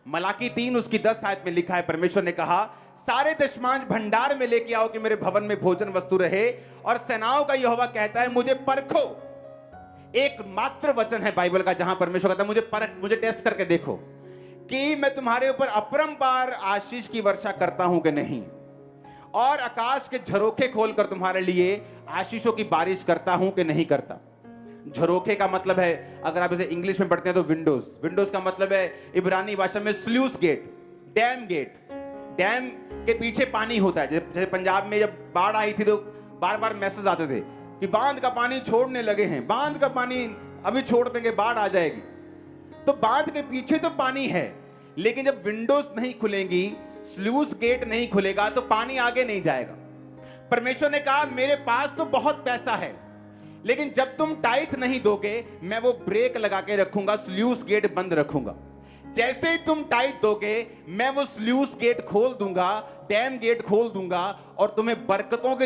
मलाकी 3 उसकी 10 आयत में लिखा है, परमेश्वर ने कहा सारे दशमांश भंडार में लेके आओ कि मेरे भवन में भोजन वस्तु रहे। और सेनाओं का यहोवा कहता है मुझे परखो। एक मात्र वचन है बाइबल का जहां परमेश्वर कहता है मुझे परख, मुझे टेस्ट करके देखो कि मैं तुम्हारे ऊपर अपरंपार आशीष की वर्षा करता हूं कि नहीं, और आकाश के झरोखे खोलकर तुम्हारे लिए आशीषों की बारिश करता हूं कि नहीं करता। झरोखे का मतलब है, अगर आप इसे इंग्लिश में पढ़ते हैं तो विंडोज। विंडोज का मतलब है इब्रानी भाषा में sluice gate, dam gate. Dam के पीछे पानी होता है। जैसे पंजाब में जब बाढ़ आई थी तो बार बार मैसेज आते थे कि बांध का पानी छोड़ने लगे हैं, बांध का पानी अभी छोड़ देंगे, बाढ़ आ जाएगी। तो बांध के पीछे तो पानी है, लेकिन जब विंडोज नहीं खुलेंगी, स्लूस गेट नहीं खुलेगा, तो पानी आगे नहीं जाएगा। परमेश्वर ने कहा मेरे पास तो बहुत पैसा है, लेकिन जब तुम टाइथ नहीं दोगे मैं वो ब्रेक लगा के रखूंगा, स्लूस गेट बंद रखूंगा। जैसे ही तुम टाइथ दोगे मैं वो स्लूस गेट खोल दूंगा, डैम गेट खोल दूंगा, और तुम्हें बरकतों के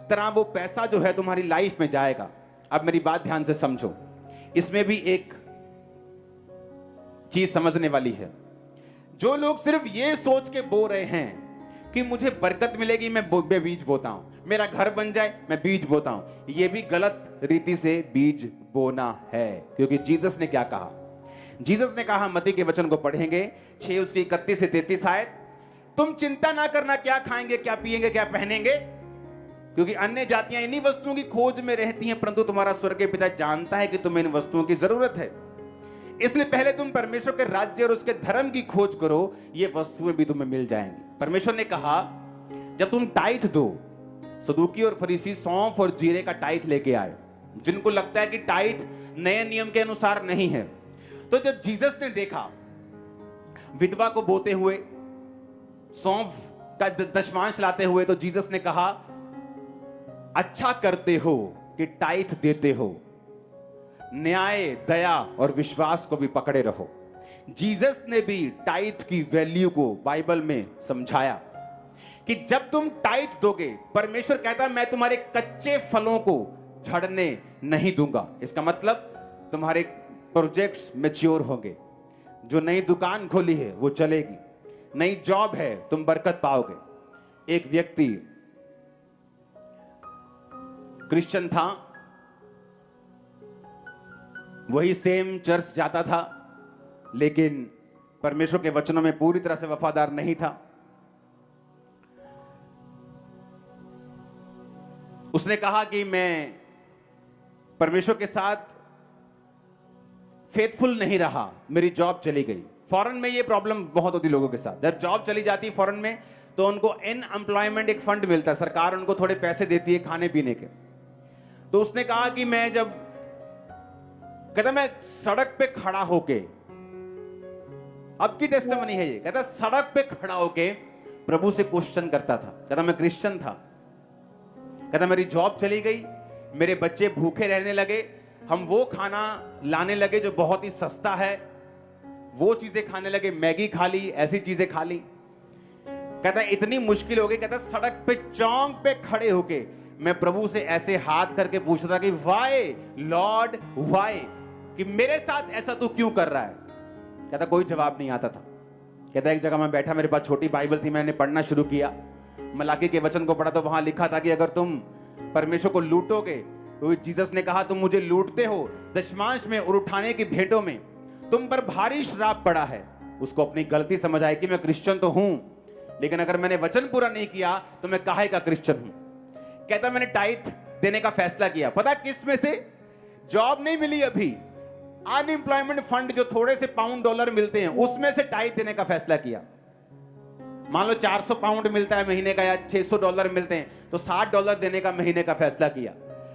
तरह वो पैसा जो है तुम्हारी लाइफ में जाएगा। अब मेरी बात ध्यान से समझो, इसमें भी एक चीज समझने वाली है। जो लोग सिर्फ ये सोच के बो रहे हैं कि मुझे बरकत मिलेगी, मैं बीज बोता हूं, मेरा घर बन जाए मैं बीज बोता हूं, ये भी गलत रीति से बीज बोना है। क्योंकि जीसस ने क्या कहा? जीसस ने कहा, मत्ती के वचन को पढ़ेंगे 6 उसकी 31 से 33 आयत, तुम चिंता ना करना क्या खाएंगे, क्या पिएंगे, क्या पहनेंगे, क्योंकि अन्य जातियां इन्हीं वस्तुओं की खोज में रहती हैं, परंतु तुम्हारा स्वर्गीय पिता जानता है कि तुम्हें इन वस्तुओं की जरूरत है। इसलिए पहले तुम परमेश्वर के राज्य और उसके धर्म की खोज करो, ये वस्तुएं भी तुम्हें मिल जाएंगी। परमेश्वर ने कहा जब तुम टाइथ दो, सदूकी और फरीसी सौंफ और जीरे का टाइथ लेके आए, जिनको लगता है कि टाइथ नए नियम के अनुसार नहीं है। तो जब जीसस ने देखा विधवा को बोते हुए, सौंफ का दशमांश लाते हुए, तो जीसस ने कहा अच्छा करते हो कि टाइथ देते हो, न्याय, दया और विश्वास को भी पकड़े रहो। जीसस ने भी टाइथ की वैल्यू को बाइबल में समझाया कि जब तुम टाइथ दोगे, परमेश्वर कहता है मैं तुम्हारे कच्चे फलों को झड़ने नहीं दूंगा। इसका मतलब तुम्हारे प्रोजेक्ट्स मैच्योर होंगे, जो नई दुकान खोली है वो चलेगी, नई जॉब है तुम बरकत पाओगे। एक व्यक्ति क्रिश्चियन था, वही सेम चर्च जाता था, लेकिन परमेश्वर के वचनों में पूरी तरह से वफादार नहीं था। उसने कहा कि मैं परमेश्वर के साथ फेथफुल नहीं रहा, मेरी जॉब चली गई। फॉरेन में ये प्रॉब्लम बहुत होती लोगों के साथ, जब जॉब चली जाती फॉरेन में तो उनको अनएम्प्लॉयमेंट एक फंड मिलता है, सरकार उनको थोड़े पैसे देती है खाने पीने के। तो उसने कहा कि मैं जब, कहता मैं सड़क पे खड़ा होके, अब की टेस्टिमनी है ये, कहता सड़क पे खड़ा होके प्रभु से क्वेश्चन करता था। कहता मैं क्रिश्चियन था, कहता मेरी जॉब चली गई, मेरे बच्चे भूखे रहने लगे, हम वो खाना लाने लगे जो बहुत ही सस्ता है, वो चीजें खाने लगे, मैगी खा ली, ऐसी चीजें खा ली। कहता इतनी मुश्किल हो गई, कहता सड़क पे चौंक पे खड़े होके मैं प्रभु से ऐसे हाथ करके पूछता था कि वाई लॉर्ड वाई, कि मेरे साथ ऐसा तू क्यों कर रहा है। कहता कोई जवाब नहीं आता था। कहता एक जगह मैं बैठा, मेरे पास छोटी बाइबल थी, मैंने पढ़ना शुरू किया, मलाकी के वचन को पढ़ा, तो वहां लिखा था कि अगर तुम परमेश्वर को लूटोगे, तो जीसस ने कहा तुम मुझे लूटते हो, दशमांश में और उठाने की भेंटों में तुम पर भारी श्राप पड़ा है। उसको अपनी गलती समझ आई कि मैं क्रिश्चियन तो हूं, लेकिन अगर मैंने वचन पूरा नहीं किया तो मैं काहे का क्रिश्चियन हूं। कहता मैंने टाइथ देने का फैसला किया। पता किस में से? जॉब नहीं मिली अभी, अनएम्प्लॉयमेंट फंड जो थोड़े से पाउंड डॉलर मिलते हैं उसमें से टाइथ देने का फैसला किया। मान लो 400 पाउंड मिलता है महीने का, या 600 डॉलर मिलते हैं, तो $60 देने का महीने का फैसला किया।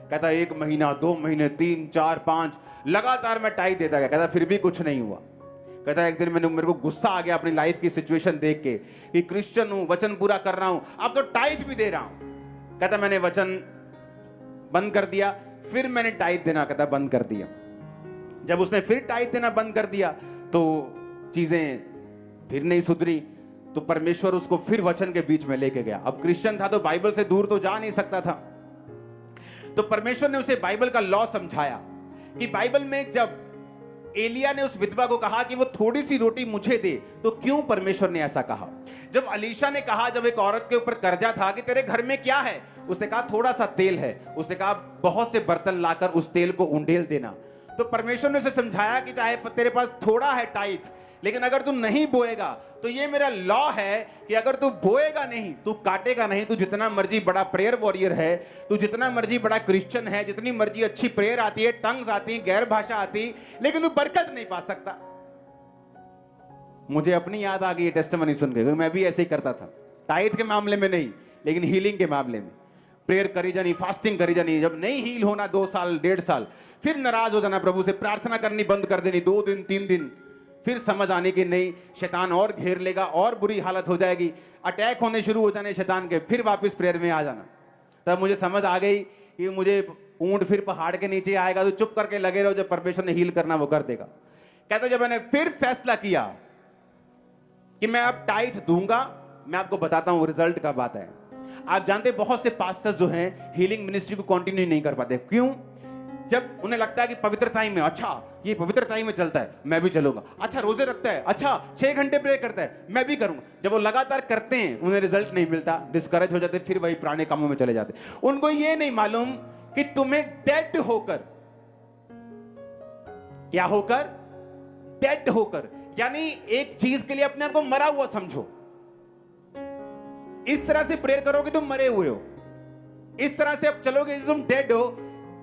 कहता 1 महीना, 2 महीने, 3, 4, 5 लगातार मैं टाइथ देता गया। कहता फिर भी कुछ नहीं हुआ। कहता एक दिन मेरे को गुस्सा आ गया अपनी लाइफ की सिचुएशन देख के कि क्रिश्चियन हूं, वचन पूरा कर रहा हूं, अब तो टाइथ भी दे रहा हूं। कहता मैंने वचन बंद कर दिया, फिर मैंने टाइथ देना कहता बंद कर दिया। जब उसने फिर टाइथ देना बंद कर दिया तो चीजें फिर नहीं सुधरी, तो परमेश्वर उसको फिर वचन के बीच में लेके गया। अब क्रिश्चियन था तो बाइबल से दूर तो जा नहीं सकता था, तो परमेश्वर ने उसे बाइबल का लॉ समझाया कि बाइबल में जब एलिया ने उस विधवा को कहा कि वो थोड़ी सी रोटी मुझे दे, तो क्यों परमेश्वर ने ऐसा कहा? जब अलीशा ने कहा, जब एक औरत के ऊपर कर्जा था, कि तेरे घर में क्या है, उसने कहा थोड़ा सा तेल है, उसने कहा बहुत से बर्तन लाकर उस तेल को उंडेल देना। तो परमेश्वर ने उसे समझाया कि चाहे तेरे पास थोड़ा है टाइट, लेकिन अगर तू नहीं बोएगा तो ये मेरा लॉ है कि अगर तू बोएगा नहीं, तू काटेगा नहीं। तू जितना मर्जी बड़ा प्रेयर वॉरियर है, तू जितना मर्जी बड़ा क्रिश्चियन है, जितनी मर्जी अच्छी प्रेयर आती है, टंग्स आती, गैर भाषा आती, लेकिन तू बरकत नहीं पा सकता। मुझे अपनी याद आ गई टेस्टिमनी सुन के, मैं भी ऐसे ही करता था, टाइट के मामले में नहीं, लेकिन हीलिंग के मामले में। प्रेयर करी जानी, फास्टिंग करी जानी, जब नहीं हील होना 2 साल 1.5 साल, फिर नाराज हो जाना प्रभु से, प्रार्थना करनी बंद कर देनी 2 दिन 3 दिन, फिर समझ आने की नहीं, शैतान और घेर लेगा और बुरी हालत हो जाएगी, अटैक होने शुरू हो जाने शैतान के, फिर वापस प्रेयर में आ जाना। तब मुझे समझ आ गई कि मुझे ऊंट फिर पहाड़ के नीचे आएगा, तो चुप करके लगे रहो, जब परमेश्वर ने हील करना वो कर देगा। कहता जब मैंने फिर फैसला किया कि मैं अब टाइट दूंगा, मैं आपको बताता हूं रिजल्ट का बात है। आप जानते बहुत से पास्टर्स जो हैं हीलिंग मिनिस्ट्री को कंटिन्यू नहीं कर पाते। क्यों? जब उन्हें लगता है कि पवित्र टाइम में, अच्छा ये पवित्र टाइम में चलता है, मैं भी चलूंगा। अच्छा रोजे रखता है, अच्छा 6 घंटे प्रे करता है, मैं भी करूंगा। जब वो लगातार करते हैं, उन्हें रिजल्ट नहीं मिलता, डिस्करेज हो जाते, फिर वही पुराने कामों में चले जाते। उनको ये नहीं मालूम कि तुम्हें डेड होकर, क्या होकर? डेड होकर, यानी एक चीज के लिए अपने आप को मरा हुआ समझो। इस तरह से प्रेयर करोगे तुम मरे हुए हो, इस तरह से अब चलोगे तुम डेड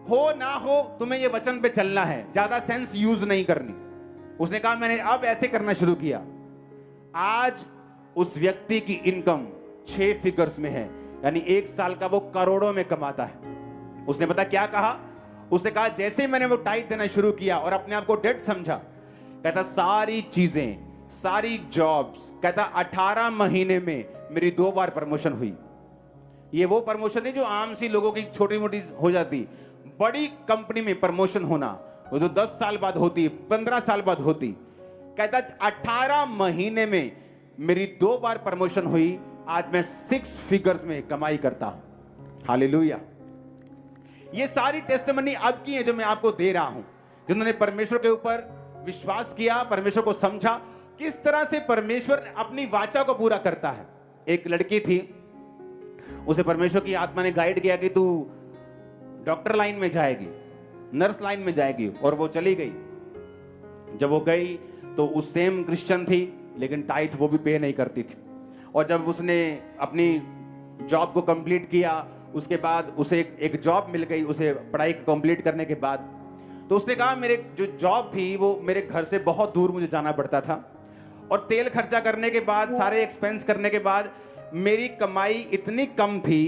हो ना हो, तुम्हें ये वचन पे चलना है, ज्यादा सेंस यूज नहीं करनी। उसने कहा मैंने अब ऐसे करना शुरू किया। आज उस व्यक्ति की इनकम 6 फिगर्स में है, यानी 1 साल का वो करोड़ों में कमाता है। उसने पता क्या कहा? उसने कहा जैसे मैंने वो टाइट देना शुरू किया और अपने आप को डेड समझा, कहता सारी चीजें, सारी जॉब्स, कहता 18 महीने में मेरी 2 बार प्रमोशन हुई। ये वो प्रमोशन नहीं जो आम सी लोगों की छोटी मोटी हो जाती, बड़ी कंपनी में प्रमोशन होना वो तो 10 साल बाद होती, 15 साल बाद होती। कहता 18 महीने में मेरी 2 बार प्रमोशन हुई। आज मैं 6 फिगर्स में कमाई करता हूं। हालेलुया। ये सारी टेस्टिमनी अब की है जो मैं आपको दे रहा हूं, जिन्होंने परमेश्वर के ऊपर विश्वास किया, परमेश्वर को समझा, किस तरह से परमेश्वर अपनी वाचा को पूरा करता है। एक लड़की थी, उसे परमेश्वर की आत्मा ने गाइड किया कि तू डॉक्टर लाइन में जाएगी, नर्स लाइन में जाएगी, और वो चली गई। जब वो गई तो उस सेम क्रिश्चियन थी, लेकिन टाइट वो भी पे नहीं करती थी। और जब उसने अपनी जॉब को कंप्लीट किया, उसके बाद उसे एक जॉब मिल गई, उसे पढ़ाई कंप्लीट करने के बाद, तो उसने कहा मेरे जो जॉब थी वो मेरे घर से बहुत दूर मुझे जाना पड़ता था, और तेल खर्चा करने के बाद, सारे एक्सपेंस करने के बाद मेरी कमाई इतनी कम थी।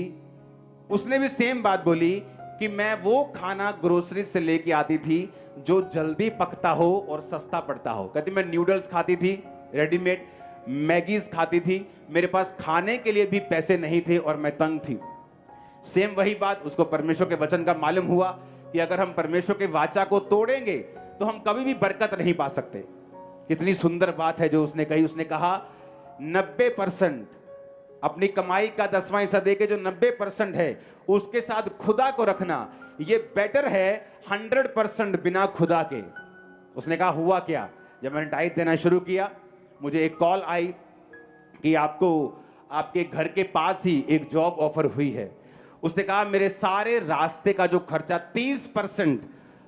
उसने भी सेम बात बोली कि मैं वो खाना ग्रोसरी से लेके आती थी जो जल्दी पकता हो और सस्ता पड़ता हो। कहती मैं न्यूडल्स खाती थी, रेडीमेड मैगीज खाती थी, मेरे पास खाने के लिए भी पैसे नहीं थे और मैं तंग थी। सेम वही बात उसको परमेश्वर के वचन का मालूम हुआ कि अगर हम परमेश्वर के वाचा को तोड़ेंगे तो हम कभी भी बरकत नहीं पा सकते। कितनी सुंदर बात है जो उसने कही। उसने कहा 90% अपनी कमाई का 10वां हिस्सा देके जो 90% है उसके साथ खुदा को रखना, ये बेटर है 100% बिना खुदा के। उसने कहा हुआ क्या? जब मैंने टाइट देना शुरू किया, मुझे एक कॉल आई कि आपको आपके घर के पास ही एक जॉब ऑफर हुई है। उसने कहा मेरे सारे रास्ते का जो खर्चा 30%,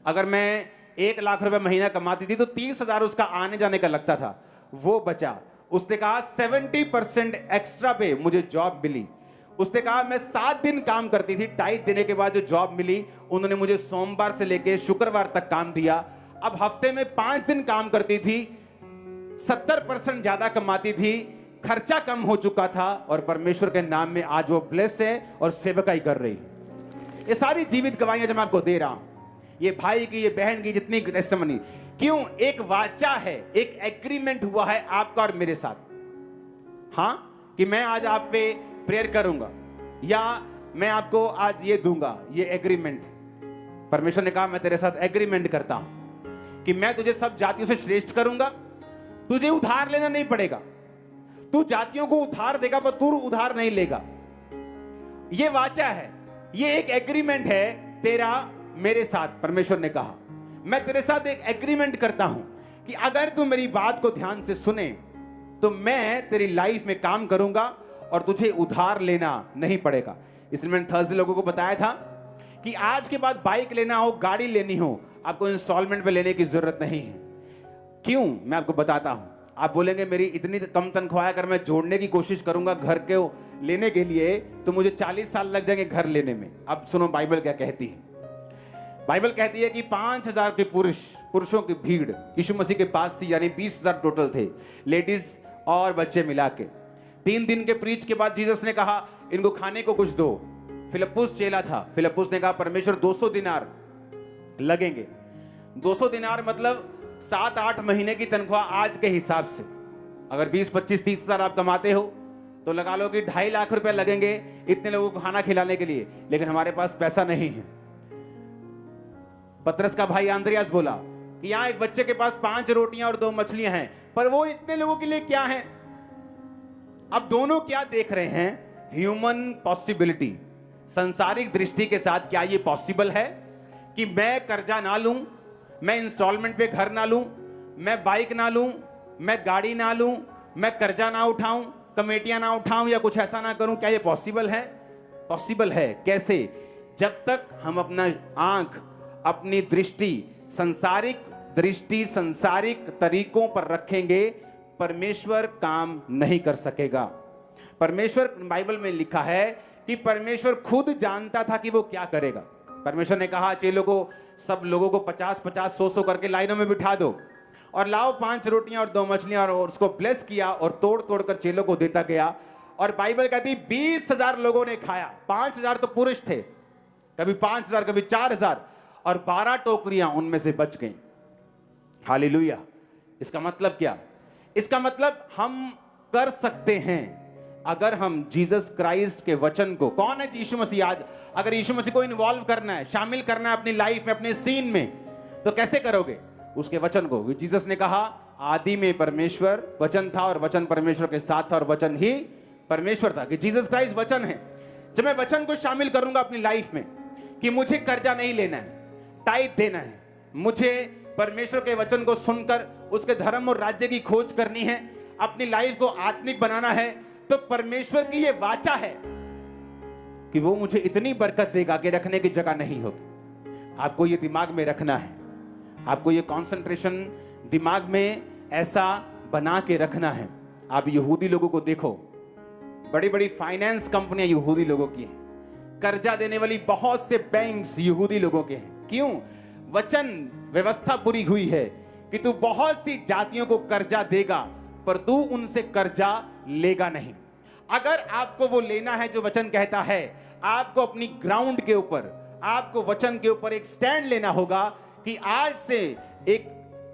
अगर मैं 1 लाख रुपए महीना कमाती थी तो 30,000 उसका आने जाने का लगता था, वो बचा। उसने कहा 70% एक्स्ट्रा पे मुझे जॉब मिली। उसने कहा मैं 7 दिन काम करती थी, टाइट देने के बाद जो जॉब मिली उन्होंने मुझे सोमवार से लेके शुक्रवार तक काम दिया। अब हफ्ते में 5 दिन काम करती थी, 70% ज्यादा कमाती थी, खर्चा कम हो चुका था, और परमेश्वर के नाम में आज वो ब्लेस है और सेवकाई कर रही है। ये सारी जीवित गवाहियां जो मैं आपको दे रहा हूं, ये भाई की, ये बहन की जितनी टेस्टिमनी, क्यों? एक वाचा है, एक एग्रीमेंट हुआ है आपका और मेरे साथ। हां, कि मैं आज आप पे प्रेयर करूंगा या मैं आपको आज ये दूंगा, ये एग्रीमेंट। परमेश्वर ने कहा मैं तेरे साथ एग्रीमेंट करता हूं कि मैं तुझे सब जातियों से श्रेष्ठ करूंगा, तुझे उधार लेना नहीं पड़ेगा। तू जातियों को उधार देगा पर तू उधार नहीं लेगा। ये वाचा है, ये एक एग्रीमेंट है तेरा मेरे साथ। परमेश्वर ने कहा मैं तेरे साथ एक एग्रीमेंट करता हूं कि अगर तू मेरी बात को ध्यान से सुने तो मैं तेरी लाइफ में काम करूंगा और तुझे उधार लेना नहीं पड़ेगा। इसलिए मैंने थर्सडे लोगों को बताया था कि आज के बाद बाइक लेना हो, गाड़ी लेनी हो, आपको इंस्टॉलमेंट पे लेने की जरूरत नहीं है। क्यों? मैं आपको बताता हूं। आप बोलेंगे मेरी इतनी कम तनख्वाह अगर मैं जोड़ने की कोशिश करूंगा घर के लेने के लिए तो मुझे 40 साल लग जाएंगे घर लेने में। अब सुनो बाइबल क्या कहती है। बाइबल कहती है कि 5000 के पुरुषों की भीड़ यीशु मसीह के पास थी, यानी 20,000 टोटल थे, लेडीज और बच्चे मिला के। 3 दिन के प्रीच के बाद जीसस ने कहा इनको खाने को कुछ दो। फिलिप्पुस चेला था, फिलिप्पुस ने कहा परमेश्वर 200 दिनार लगेंगे। 200 दिनार मतलब 7-8 महीने की तनख्वाह आज के हिसाब से। अगर 20, 25, 30 हजार आप कमाते हो तो लगा लो कि 2.5 लाख रुपए लगेंगे इतने लोगों को खाना खिलाने के लिए, लेकिन हमारे पास पैसा नहीं है। पतरस का भाई आंद्रियास बोला कि यहां एक बच्चे के पास 5 रोटियां और 2 मछलियां हैं, पर वो इतने लोगों के लिए क्या है? अब दोनों क्या देख रहे हैं? ह्यूमन पॉसिबिलिटी, संसारिक दृष्टि के साथ क्या ये पॉसिबल है कि मैं कर्जा ना लूं, मैं इंस्टॉलमेंट पे घर ना लूं, मैं बाइक ना लूं, मैं गाड़ी ना लूं, मैं कर्जा ना उठाऊं, कमेटियां ना उठाऊं या कुछ ऐसा ना करूं? क्या ये पॉसिबल है? पॉसिबल है। कैसे? जब तक हम अपना आंख, अपनी दृष्टि संसारिक तरीकों पर रखेंगे, परमेश्वर काम नहीं कर सकेगा। परमेश्वर, बाइबल में लिखा है कि परमेश्वर खुद जानता था कि वो क्या करेगा। परमेश्वर ने कहा चेलों को, सब लोगों को 50-50, 100-100 करके लाइनों में बिठा दो और लाओ 5 रोटियां और 2 मछलियां, और उसको ब्लेस किया और तोड़ तोड़ कर चेलों को देता गया। और बाइबल कहती 20,000 लोगों ने खाया। 5,000 तो पुरुष थे, कभी 5,000 कभी 4,000, और 12 टोकरियां उनमें से बच गईं। हालेलुया। इसका मतलब क्या? इसका मतलब हम कर सकते हैं अगर हम जीसस क्राइस्ट के वचन को, कौन है यीशु मसीह? आज अगर यीशु मसीह को इन्वॉल्व करना है, शामिल करना है अपनी लाइफ में, अपने सीन में, तो कैसे करोगे? उसके वचन को। जीसस ने कहा आदि में परमेश्वर वचन था और वचन परमेश्वर के साथ था और वचन ही परमेश्वर था, कि जीसस क्राइस्ट वचन है। जब मैं वचन को शामिल करूंगा अपनी लाइफ में कि मुझे कर्जा नहीं लेना है, टाइट देना है, मुझे परमेश्वर के वचन को सुनकर उसके धर्म और राज्य की खोज करनी है, अपनी लाइफ को आत्मिक बनाना है, तो परमेश्वर की यह वाचा है कि वो मुझे इतनी बरकत देगा कि रखने की जगह नहीं होगी। आपको ये दिमाग में रखना है, आपको ये कंसंट्रेशन दिमाग में ऐसा बना के रखना है। आप यहूदी लोगों को देखो, बड़ी बड़ी फाइनेंस कंपनियां यहूदी लोगों की हैं, कर्जा देने वाली बहुत से बैंक्स यहूदी लोगों के हैं। क्यों? वचन व्यवस्था पूरी हुई है कि तू बहुत सी जातियों को कर्जा देगा, पर तू उनसे कर्जा लेगा नहीं। अगर आपको वो लेना है जो वचन कहता है, आपको अपनी ग्राउंड के ऊपर, आपको वचन के ऊपर एक स्टैंड लेना होगा कि आज से एक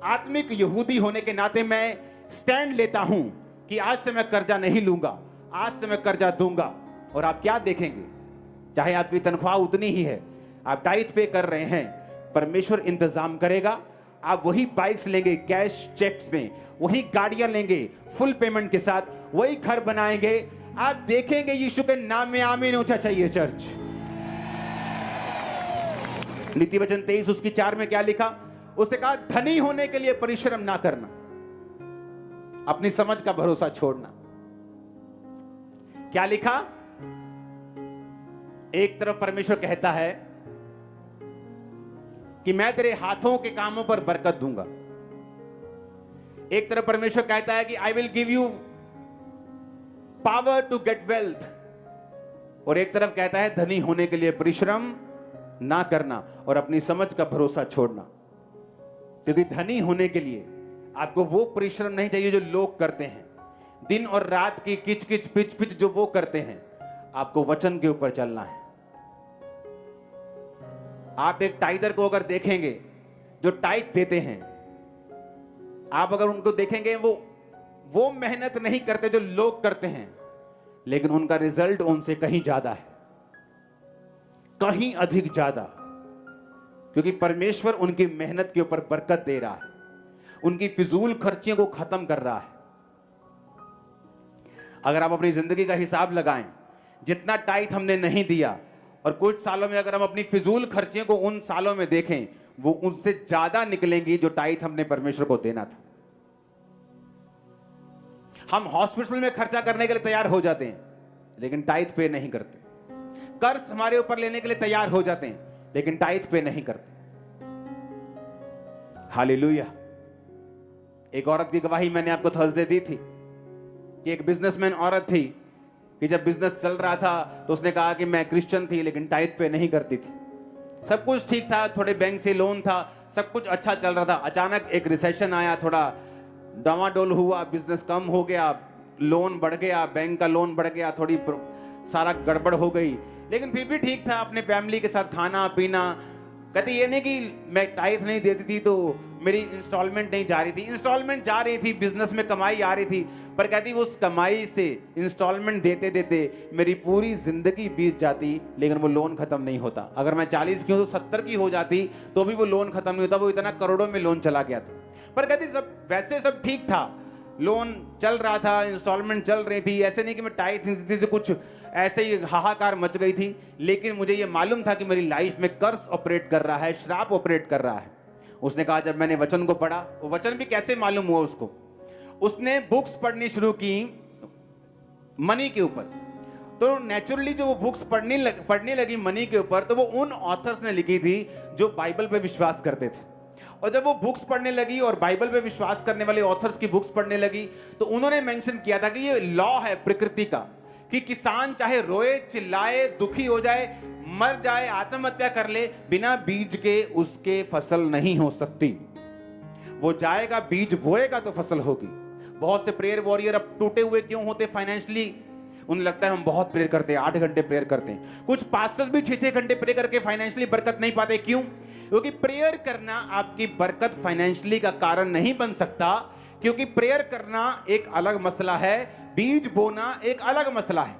आत्मिक यहूदी होने के नाते मैं स्टैंड लेता हूं कि आज से मैं कर्जा नहीं लूंगा, आज से मैं कर्जा दूंगा। और आप क्या देखेंगे, चाहे आपकी तनख्वाह उतनी ही है, आप टाइट पे कर रहे हैं, परमेश्वर इंतजाम करेगा। आप वही बाइक्स लेंगे कैश चेक्स में, वही गाड़ियां लेंगे फुल पेमेंट के साथ, वही घर बनाएंगे। आप देखेंगे यीशु के नाम में आमीन ऊंचा चाहिए चर्च। नीति वचन 23 उसकी 4 में क्या लिखा? उसने कहा धनी होने के लिए परिश्रम ना करना, अपनी समझ का भरोसा छोड़ना। क्या लिखा? एक तरफ परमेश्वर कहता है कि मैं तेरे हाथों के कामों पर बरकत दूंगा, एक तरफ परमेश्वर कहता है कि I will give you power to get wealth, और एक तरफ कहता है धनी होने के लिए परिश्रम ना करना और अपनी समझ का भरोसा छोड़ना। क्योंकि धनी होने के लिए आपको वो परिश्रम नहीं चाहिए जो लोग करते हैं, दिन और रात की किच किच पिच पिच जो वो करते हैं। आपको वचन के ऊपर चलना है। आप एक टाइगर को अगर देखेंगे जो टाइट देते हैं, आप अगर उनको देखेंगे, वो मेहनत नहीं करते जो लोग करते हैं, लेकिन उनका रिजल्ट उनसे कहीं ज्यादा है, कहीं अधिक ज्यादा, क्योंकि परमेश्वर उनकी मेहनत के ऊपर बरकत दे रहा है, उनकी फिजूल खर्चियों को खत्म कर रहा है। अगर आप अपनी जिंदगी का हिसाब लगाएं, जितना टाइट हमने नहीं दिया, और कुछ सालों में अगर हम अपनी फिजूल खर्चियों को उन सालों में देखें, वो उनसे ज्यादा निकलेंगी जो टाइथ हमने परमेश्वर को देना था। हम हॉस्पिटल में खर्चा करने के लिए तैयार हो जाते हैं, लेकिन टाइथ पे नहीं करते। कर्ज हमारे ऊपर लेने के लिए तैयार हो जाते हैं, लेकिन टाइथ पे नहीं करते। हालेलुया। एक औरत की गवाही मैंने आपको थर्सडे दी थी कि एक बिजनेसमैन औरत थी कि जब बिजनेस चल रहा था तो उसने कहा कि मैं क्रिश्चियन थी लेकिन टाइथ पे नहीं करती थी। सब कुछ ठीक था, थोड़े बैंक से लोन था, सब कुछ अच्छा चल रहा था। अचानक एक रिसेशन आया, थोड़ा डामाडोल हुआ, बिजनेस कम हो गया, लोन बढ़ गया, बैंक का लोन बढ़ गया, थोड़ी सारा गड़बड़ हो गई, लेकिन फिर भी ठीक था। अपने फैमिली के साथ खाना पीना। कहती ये नहीं कि मैं टाइथ नहीं देती थी तो मेरी इंस्टॉलमेंट नहीं जा रही थी, इंस्टॉलमेंट जा रही थी, बिजनेस में कमाई आ रही थी, पर कहती उस कमाई से इंस्टॉलमेंट देते देते मेरी पूरी जिंदगी बीत जाती, लेकिन वो लोन खत्म नहीं होता। अगर मैं 40 की हूं तो 70 की हो जाती तो भी वो लोन खत्म नहीं होता। वो इतना करोड़ों में लोन चला गया था। पर कहती सब वैसे सब ठीक था, लोन चल रहा था, इंस्टॉलमेंट चल रही थी, ऐसे नहीं कि मैं टाइथ नहीं देती थी, कुछ ऐसे ही हाहाकार मच गई थी। लेकिन मुझे ये मालूम था कि मेरी लाइफ में कर्ज ऑपरेट कर रहा है, श्राप ऑपरेट कर रहा है। उसने कहा जब मैंने वचन को पढ़ा, वो वचन भी कैसे मालूम हुआ उसको, उसने बुक्स पढ़नी शुरू की मनी के ऊपर। तो नेचुरली जो वो बुक्स पढ़ने लगी मनी के ऊपर, तो वो उन ऑथर्स ने लिखी थी जो बाइबल पे विश्वास करते थे। और जब वो बुक्स पढ़ने लगी और बाइबल पे विश्वास करने वाले ऑथर्स की बुक्स पढ़ने लगी, तो उन्होंने मेंशन किया था कि ये लॉ है प्रकृति का कि किसान चाहे रोए, चिल्लाए, दुखी हो जाए, मर जाए, आत्महत्या कर ले, बिना बीज के उसके फसल नहीं हो सकती। वो जाएगा, बीज बोएगा तो फसल होगी। बहुत से प्रेयर वॉरियर अब टूटे हुए क्यों होते फाइनेंशियली? उन्हें लगता है हम बहुत प्रेयर करते हैं, 8 घंटे प्रेयर करते हैं। कुछ पास्टर्स भी 6-6 घंटे प्रेयर करके फाइनेंशियली बरकत नहीं पाते। क्यों? क्योंकि प्रेयर करना आपकी बरकत फाइनेंशियली का कारण नहीं बन सकता, क्योंकि प्रेयर करना एक अलग मसला है, बीज बोना एक अलग मसला है।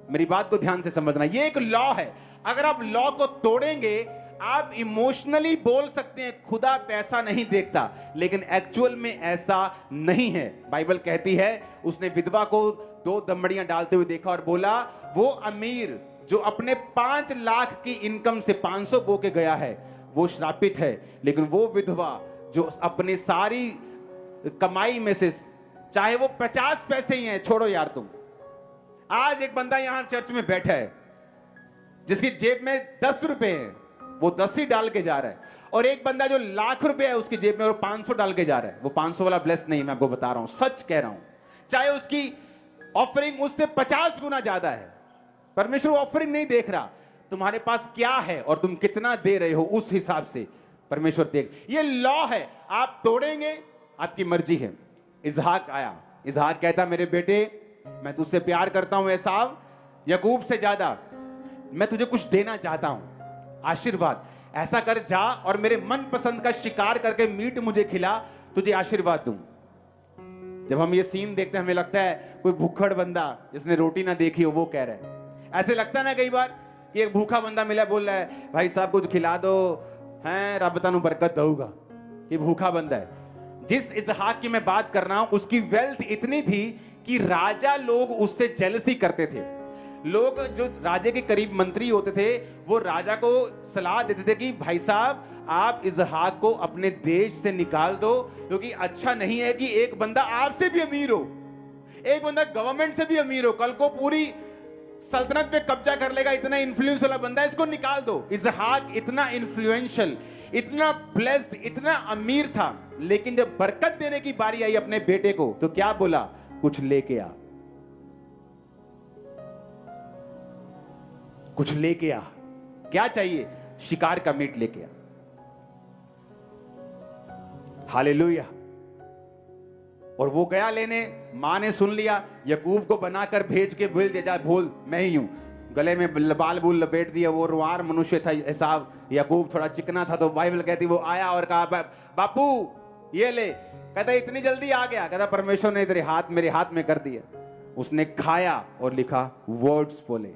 मेरी बात को ध्यान से समझना, ये एक लॉ है। अगर आप लॉ को तोड़ेंगे, आप इमोशनली बोल सकते हैं खुदा पैसा नहीं देखता, लेकिन एक्चुअल में ऐसा नहीं है। बाइबल कहती है उसने विधवा को 2 दमड़ियां डालते हुए देखा और बोला वो अमीर जो अपने 5 लाख की इनकम से 500 बो के गया है वो श्रापित है, लेकिन वो विधवा जो अपने सारी कमाई में से चाहे वो 50 पैसे ही हैं, छोड़ो यार तुम। आज एक बंदा यहां चर्च में बैठा है जिसकी जेब में 10 रुपए हैं, वो 10 ही डाल के जा रहा है। और एक बंदा जो लाख रुपए है उसकी जेब में, वो 500 डाल के जा रहा है। वो 500 वाला ब्लेस नहीं, मैं आपको बता रहा हूं, सच कह रहा हूं। चाहे उसकी ऑफरिंग उससे 50 गुना ज्यादा है, परमेश्वर ऑफरिंग नहीं देख रहा, तुम्हारे पास क्या है और तुम कितना दे रहे हो, उस हिसाब से परमेश्वर देख। ये लॉ है, आप तोड़ेंगे आपकी मर्जी है। इसहाक आया, इसहाक कहता मेरे बेटे मैं तुझसे प्यार करता हूं एसाव, याकूब से ज्यादा। मैं तुझे कुछ देना चाहता हूं, आशीर्वाद। ऐसा कर जा और मेरे मन पसंद का शिकार करके मीट मुझे खिला, तुझे आशीर्वाद दूं। जब हम ये सीन देखते हैं हमें लगता है कोई भूखड़ बंदा जिसने रोटी ना देखी हो वो कह रहा है। ऐसे लगता है ना कई बार कि एक भूखा बंदा मिला, बोल रहा है भाई साहब कुछ खिला दो, हैं रब तनु बरकत दूंगा। ये भूखा बंदा है। जिस इसहाक की मैं बात कर रहा हूं उसकी वेल्थ इतनी थी कि राजा लोग उससे जेलसी करते थे। लोग जो राजे के करीब मंत्री होते थे वो राजा को सलाह देते थे कि भाई साहब आप इसहाक को अपने देश से निकाल दो, क्योंकि अच्छा नहीं है कि एक बंदा आपसे भी अमीर हो, एक बंदा गवर्नमेंट से भी अमीर हो, कल को पूरी सल्तनत पे कब्जा कर लेगा, इतना इन्फ्लुएंस वाला बंदा, इसको निकाल दो। इसहाक इतना इन्फ्लुएंशियल, इतना ब्लेस्ड, इतना अमीर था, लेकिन जब बरकत देने की बारी आई अपने बेटे को तो क्या बोला? कुछ लेके आ, कुछ लेके आ। क्या चाहिए? शिकार का मीट लेके आ। हालेलुया। और वो गया लेने, मां ने सुन लिया, याकूब को बनाकर भेज के बोल दिया, बोल मैं ही हूं। गले में बाल बूल लपेट दिया। वो रुआर मनुष्य था एसाव, याकूब थोड़ा चिकना था, तो बाइबल कहती वो आया और कहा बापू ये ले। कहता इतनी जल्दी आ गया? कहता परमेश्वर ने तेरे हाथ मेरे हाथ में कर दिया। उसने खाया और लिखा वर्ड्स बोले।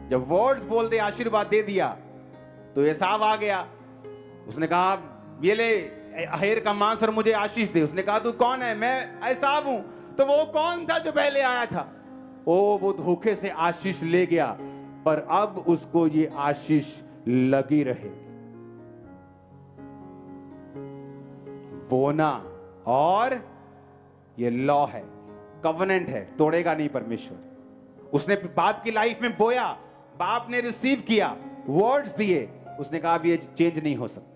जब वर्ड्स बोल दे, आशीर्वाद दे दिया, तो एसाव आ गया। उसने कहा ये ले अहेर का मांस और मुझे आशीष दे। उसने कहा तू कौन है? मैं एसाव हूं। तो वो कौन था जो पहले आया था? वो धोखे से आशीष ले गया, पर अब उसको ये आशीष लगी रहेगी। बोना, और ये लॉ है, कवनेंट है, तोड़ेगा नहीं परमेश्वर। उसने बाप की लाइफ में बोया, बाप ने रिसीव किया, वर्ड्स दिए, उसने कहा अब ये चेंज नहीं हो सकते।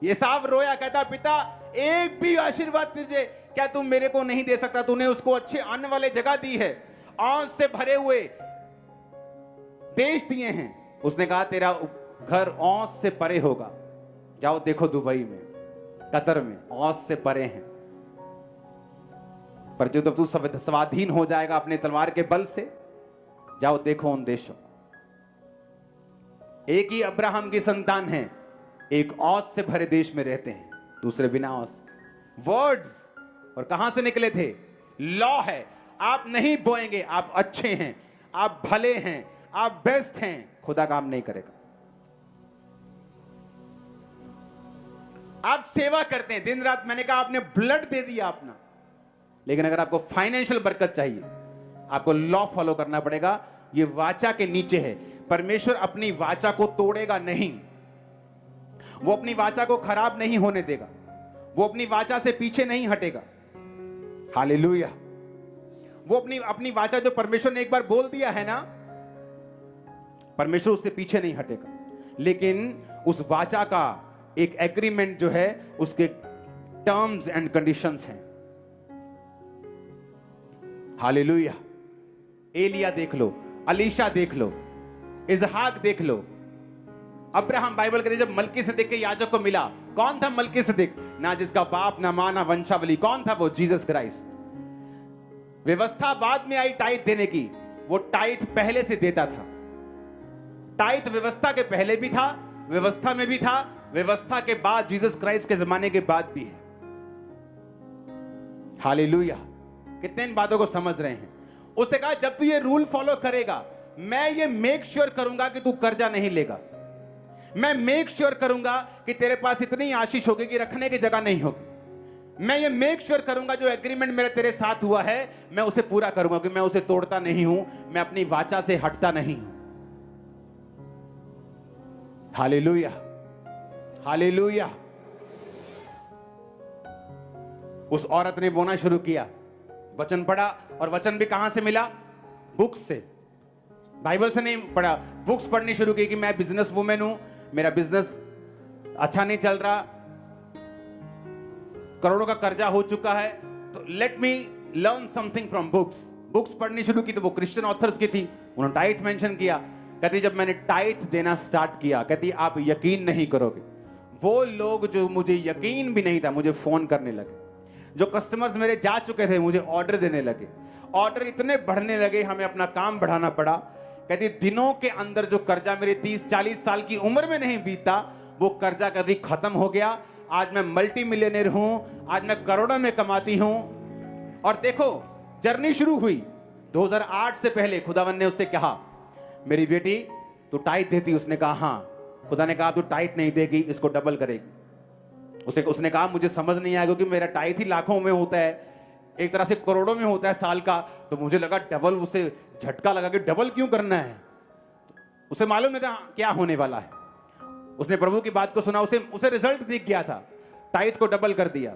ये साफ रोया, कहता पिता एक भी आशीर्वाद तुझे क्या तुम मेरे को नहीं दे सकता? तूने उसको अच्छे आने वाले जगह दी है, आंच से भरे हुए देश दिए हैं। उसने कहा तेरा घर औंस से परे होगा। जाओ देखो दुबई में, कतर में औंस से परे हैं, पर जब तू स्वाधीन हो जाएगा अपने तलवार के बल से, जाओ देखो उन देशों को। एक ही अब्राहम की संतान है, एक औंस से भरे देश में रहते हैं, दूसरे बिना औंस। वर्ड्स, और कहां से निकले थे? लॉ है। आप नहीं बोएंगे, आप अच्छे हैं, आप भले हैं, आप बेस्ट हैं, खुदा काम नहीं करेगा। आप सेवा करते हैं दिन रात, मैंने कहा आपने ब्लड दे दिया अपना, लेकिन अगर आपको फाइनेंशियल बरकत चाहिए, आपको लॉ फॉलो करना पड़ेगा। ये वाचा के नीचे है। परमेश्वर अपनी वाचा को तोड़ेगा नहीं, वो अपनी वाचा को खराब नहीं होने देगा, वो अपनी वाचा से पीछे नहीं हटेगा। हालेलुया। वो अपनी वाचा जो परमेश्वर ने एक बार बोल दिया है ना, परमेश्वर उससे पीछे नहीं हटेगा। लेकिन उस वाचा का एक एग्रीमेंट जो है, उसके टर्म्स एंड कंडीशंस हैं। हालेलुया। एलिया देख लो, अलीशा देख लो, इजहाक देख लो, अब्राहम। बाइबल कहते जब मलकीसेदेक के याजक को मिला, कौन था मलकीसेदेक? ना जिसका बाप ना मां ना वंशावली, कौन था वो? Jesus Christ. व्यवस्था बाद में आई टाइथ देने की, वो टाइथ पहले से देता था। टाइथ व्यवस्था के पहले भी था, व्यवस्था में भी था, व्यवस्था के बाद जीसस क्राइस्ट के जमाने के बाद भी है। हालेलुया। कितने इन बातों को समझ रहे हैं? उसने कहा जब तू ये रूल फॉलो करेगा, मैं ये मेक श्योर करूंगा कि तू कर्जा नहीं लेगा। मैं मेक श्योर करूंगा कि तेरे पास इतनी आशीष होगी कि रखने की जगह नहीं होगी। मैं ये मेक श्योर करूंगा जो एग्रीमेंट मेरा तेरे साथ हुआ है, मैं उसे पूरा करूंगा, कि मैं उसे तोड़ता नहीं हूं, मैं अपनी वाचा से हटता नहीं हूं। Hallelujah, hallelujah. उस औरत ने बोना शुरू किया, वचन पढ़ा, और वचन भी कहां से मिला? बुक्स से, बाइबल से नहीं पढ़ा। बुक्स पढ़नी शुरू की कि मैं बिजनेस वुमेन हूं, मेरा बिजनेस अच्छा नहीं चल रहा, करोड़ों का कर्जा हो चुका है, तो let me learn something from books. Books पढ़नी शुरू की, तो वो क्रिश्चियन ऑथर्स की थी, उन्होंने टाइथ मेंशन किया। कहती जब मैंने टाइथ देना स्टार्ट किया, कहती आप यकीन नहीं करोगे, वो लोग जो मुझे यकीन भी नहीं था मुझे फोन करने लगे। जो कस्टमर्स मेरे जा चुके थे मुझे ऑर्डर देने लगे, ऑर्डर इतने बढ़ने लगे, हमें अपना काम बढ़ाना पड़ा। कहती दिनों के अंदर जो कर्जा मेरे 30-40 साल की उम्र में नहीं बीता, वो कर्जा कभी खत्म हो गया। आज मैं मल्टी मिलियनर हूं, आज मैं करोड़ों में कमाती हूं। और देखो जर्नी शुरू हुई 2008 से पहले। खुदावन ने उससे कहा मेरी बेटी तू टाइथ देती? उसने कहा हाँ। खुदा ने कहा तू टाइथ नहीं देगी, इसको डबल करेगी। उसने कहा मुझे समझ नहीं आया, क्योंकि मेरा टाइथ ही लाखों में होता है, एक तरह से करोड़ों में होता है साल का, तो मुझे लगा डबल, उसे झटका लगा कि डबल क्यों करना है। उसे मालूम नहीं था क्या होने वाला है। उसने प्रभु की बात को सुना, उसे रिजल्ट दिख गया था, टाइथ को डबल कर दिया।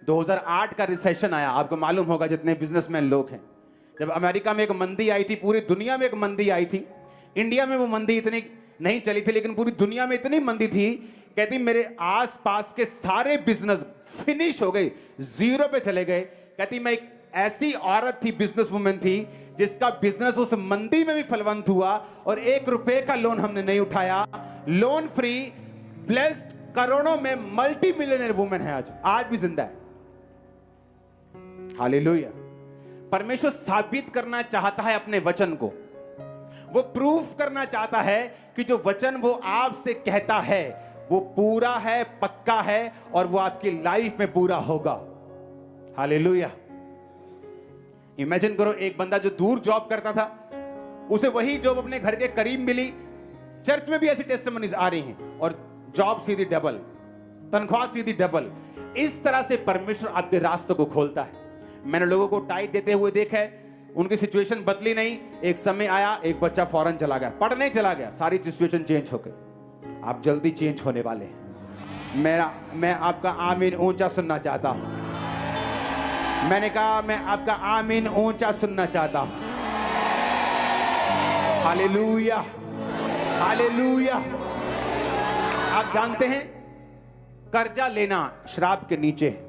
2008 का रिसेशन आया, आपको मालूम होगा जितने बिजनेसमैन लोग हैं। जब अमेरिका में एक मंदी आई थी, पूरी दुनिया में एक मंदी आई थी, इंडिया में वो मंदी इतनी नहीं चली थी, लेकिन पूरी दुनिया में इतनी मंदी थी। कहती मेरे आसपास के सारे बिजनेस फिनिश हो गए, जीरो पे चले गए। कहती मैं एक ऐसी औरत थी, बिजनेस वुमेन थी, जिसका बिजनेस उस मंदी में भी फलवंत हुआ, और 1 रुपए का लोन हमने नहीं उठाया, लोन फ्री, ब्लेस्ड, करोड़ों में मल्टी मिलियनर वुमेन है, आज भी जिंदा है। हालेलुया। परमेश्वर साबित करना चाहता है अपने वचन को, वो प्रूफ करना चाहता है कि जो वचन वो आपसे कहता है वो पूरा है, पक्का है, और वो आपकी लाइफ में पूरा होगा। हालेलुया। इमेजिन करो एक बंदा जो दूर जॉब करता था, उसे वही जॉब अपने घर के करीब मिली। चर्च में भी ऐसी टेस्टिमनीज आ रही हैं, और जॉब सीधी डबल, तनख्वाह सीधी डबल। इस तरह से परमेश्वर आपके रास्तों को खोलता है। मैंने लोगों को टाइथ देते हुए देखा है, उनकी सिचुएशन बदली नहीं। एक समय आया, एक बच्चा फॉरेन चला गया, पढ़ने चला गया, सारी सिचुएशन चेंज हो गई। आप जल्दी चेंज होने वाले हैं। मैं आपका आमीन ऊंचा सुनना चाहता हूं। मैंने कहा मैं आपका आमीन ऊंचा सुनना चाहता हूं। Hallelujah, hallelujah. आप जानते हैं कर्जा लेना श्राप के नीचे है।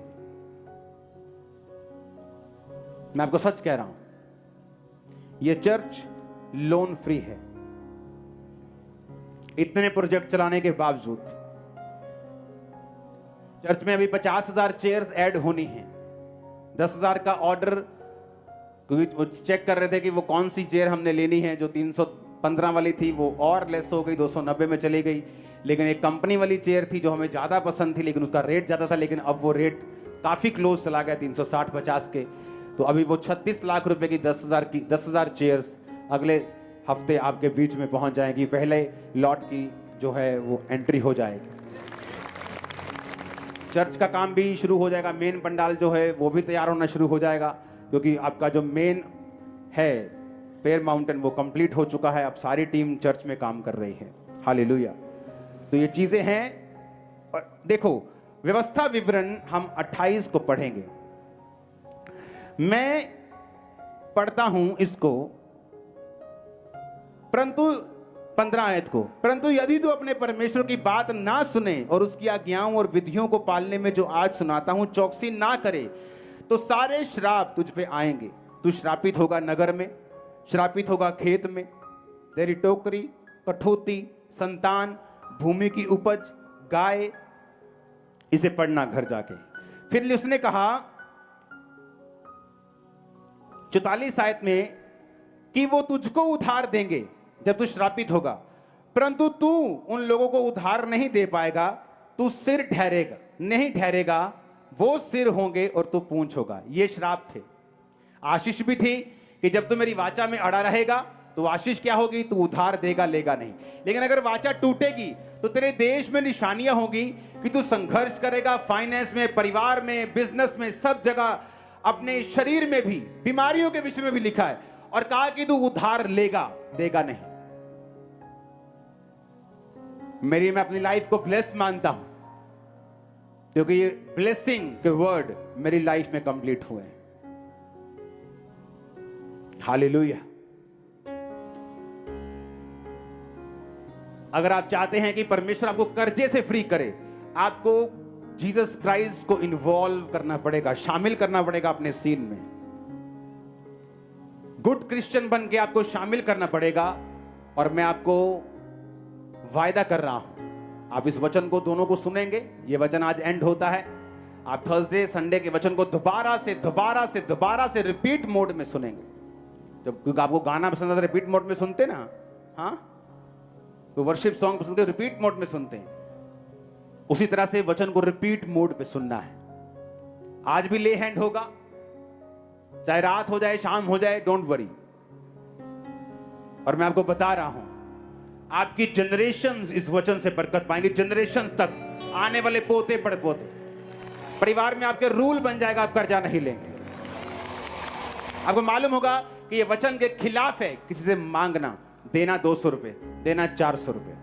मैं आपको सच कह रहा हूं, यह चर्च लोन फ्री है। इतने प्रोजेक्ट चलाने के बावजूद चर्च में अभी 50,000 चेयर्स ऐड होनी है। 10,000 का ऑर्डर, क्योंकि वो चेक कर रहे थे कि वो कौन सी चेयर हमने लेनी है। जो 315 वाली थी वो और लेस हो गई, 290 में चली गई। लेकिन एक कंपनी वाली चेयर थी जो हमें ज़्यादा पसंद थी, लेकिन उसका रेट ज़्यादा था। लेकिन अब वो रेट काफ़ी क्लोज चला गया 360-50 के। तो अभी वो 36 लाख रुपए की 10,000 चेयर्स अगले हफ्ते आपके बीच में पहुंच जाएगी। पहले लॉट की जो है वो एंट्री हो जाएगी। चर्च का काम भी शुरू हो जाएगा। मेन पंडाल जो है वो भी तैयार होना शुरू हो जाएगा, क्योंकि आपका जो मेन है पेयर माउंटेन वो कंप्लीट हो चुका है। अब सारी टीम चर्च में काम कर रही है। हालेलुया। तो ये चीजें हैं। और देखो, व्यवस्था विवरण हम 28 को पढ़ेंगे। मैं पढ़ता हूं इसको, परंतु 15 आयत को, परंतु यदि तू अपने परमेश्वर की बात ना सुने और उसकी आज्ञाओं और विधियों को पालने में जो आज सुनाता हूं चौकसी ना करे, तो सारे श्राप तुझ पे आएंगे। तू श्रापित होगा नगर में, श्रापित होगा खेत में। तेरी टोकरी, कठौती, संतान, भूमि की उपज, गाय। इसे पढ़ना घर जाके। फिर उसने कहा 44 आयत में कि वो तुझको उधार देंगे जब तू श्रापित होगा, परंतु तू उन लोगों को उधार नहीं दे पाएगा। तू सिर ठहरेगा नहीं ठहरेगा, वो सिर होंगे और तू पूंछ होगा। ये श्राप थे। आशीष भी थी कि जब तू मेरी वाचा में अड़ा रहेगा तो आशीष क्या होगी, तू उधार देगा लेगा नहीं। लेकिन अगर वाचा टूटेगी तो तेरे देश में निशानियां होगी कि तू संघर्ष करेगा, फाइनेंस में, परिवार में, बिजनेस में, सब जगह। अपने शरीर में भी बीमारियों के विषय में भी लिखा है और कहा कि तू उधार लेगा देगा नहीं। मैं अपनी लाइफ को ब्लेस मानता हूं, क्योंकि ये ब्लेसिंग के वर्ड मेरी लाइफ में कंप्लीट हुए हैं। हालेलुया। अगर आप चाहते हैं कि परमेश्वर आपको कर्जे से फ्री करे, आपको जीसस क्राइस्ट को इन्वॉल्व करना पड़ेगा, शामिल करना पड़ेगा अपने सीन में। गुड क्रिश्चियन बन के आपको शामिल करना पड़ेगा। और मैं आपको वायदा कर रहा हूं, आप इस वचन को दोनों को सुनेंगे। ये वचन आज एंड होता है। आप थर्सडे संडे के वचन को दोबारा से रिपीट मोड में सुनेंगे। जब क्योंकि आपको गाना पसंद आता है रिपीट मोड में सुनते ना, हाँ, तो वर्शिप सॉन्ग पसंद रिपीट मोड में सुनते हैं। उसी तरह से वचन को रिपीट मोड पे सुनना है। आज भी ले हैंड होगा, चाहे रात हो जाए, शाम हो जाए, डोंट वरी। और मैं आपको बता रहा हूं, आपकी जनरेशंस इस वचन से बरकत पाएंगे। जनरेशंस तक, आने वाले पोते पड़पोते, परिवार में आपके रूल बन जाएगा, आप कर्जा नहीं लेंगे। आपको मालूम होगा कि ये वचन के खिलाफ है किसी से मांगना, देना 200 रुपए, देना 400 रुपए।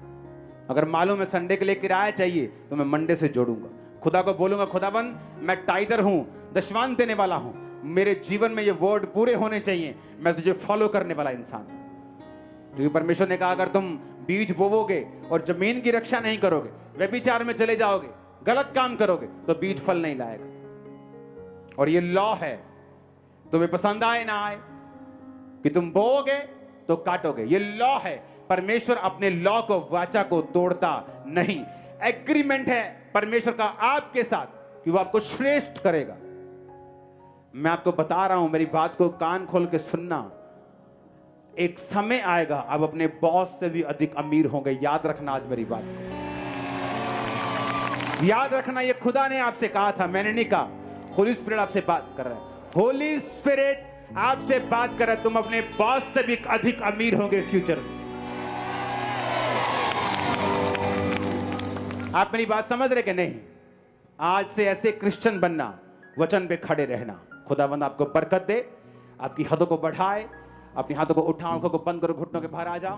अगर मालूम है संडे के लिए किराया चाहिए तो मैं मंडे से जोड़ूंगा। खुदा को बोलूंगा, खुदाबंद मैं टाइदर हूं, दशवान देने वाला हूं, मेरे जीवन में ये वर्ड पूरे होने चाहिए, मैं तुझे फॉलो करने वाला इंसान। क्योंकि परमेश्वर ने कहा अगर तुम बीज बोवोगे और जमीन की रक्षा नहीं करोगे, व्यभिचार में चले जाओगे, गलत काम करोगे, तो बीज फल नहीं लाएगा। और ये लॉ है, तुम्हें पसंद आए ना आए, कि तुम बोओगे तो काटोगे। ये लॉ है। परमेश्वर अपने लॉ को, वाचा को तोड़ता नहीं। एग्रीमेंट है परमेश्वर का आपके साथ कि वो आपको श्रेष्ठ करेगा। मैं आपको बता रहा हूं, मेरी बात को कान खोल के सुनना। एक समय आएगा आप अपने बॉस से भी अधिक अमीर होंगे। याद रखना आज मेरी बात को, याद रखना। ये खुदा ने आपसे कहा था, मैंने नहीं कहा। होली स्पिरिट आपसे बात कर रहा है। होली स्पिरिट आपसे बात कर रहा है। तुम अपने बॉस से भी अधिक अमीर होंगे फ्यूचर में। आप मेरी बात समझ रहे कि नहीं? आज से ऐसे क्रिश्चियन बनना, वचन पे खड़े रहना। खुदावंद आपको बरकत दे, आपकी हदों को बढ़ाए। अपनी हाथों को उठाओ, आंखों को बंद करो, घुटनों के बाहर आ जाओ।